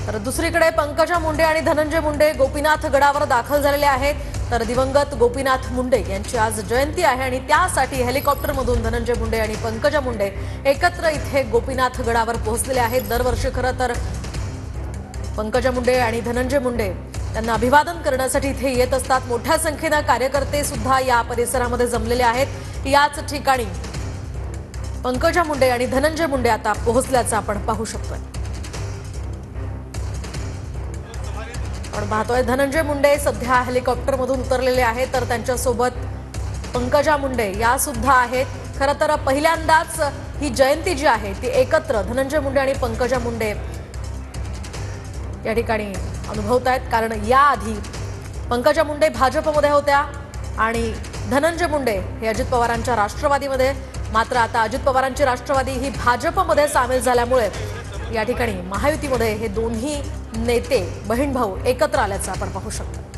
तर दुसरीकडे पंकजा मुंडे आणि धनंजय मुंडे गोपीनाथ गडावर दाखल झालेले आहेत। तर दिवंगत गोपीनाथ मुंडे यांची आज जयंती आहे आणि त्यासाठी हेलिकॉप्टरमधून धनंजय मुंडे आणि पंकजा मुंडे एकत्र इथे गोपीनाथ गडावर पोहोचलेले आहेत। दरवर्षी खरं तर पंकजा मुंडे आणि धनंजय मुंडे त्यांना अभिवादन करण्यासाठी इथे येत असतात। मोठ्या संख्येने कार्यकर्ते सुद्धा या परिसरामध्ये जमलेले आहेत। याच ठिकाणी पंकजा मुंडे आणि धनंजय मुंडे आता पोहोचल्याचं आपण पाहू शकतोय। आपण पाहतोय धनंजय मुंडे सध्या हेलिकॉप्टरमधून उतरलेले आहेत, तर त्यांच्यासोबत पंकजा मुंडे या सुद्धा आहेत। खरं तर पहिल्यांदाच ही जयंती जी आहे ती एकत्र धनंजय मुंडे आणि पंकजा मुंडे या ठिकाणी अनुभवतायत, कारण याआधी पंकजा मुंडे भाजपमध्ये होत्या आणि धनंजय मुंडे हे अजित पवारांच्या राष्ट्रवादीमध्ये। मात्र आता अजित पवारांची राष्ट्रवादी ही भाजपमध्ये सामील झाल्यामुळे या ठिकाणी महायुतीमध्ये हे दोन्ही नेते बहीण भाऊ एकत्र आल्याचं आपण पाहू शकतो।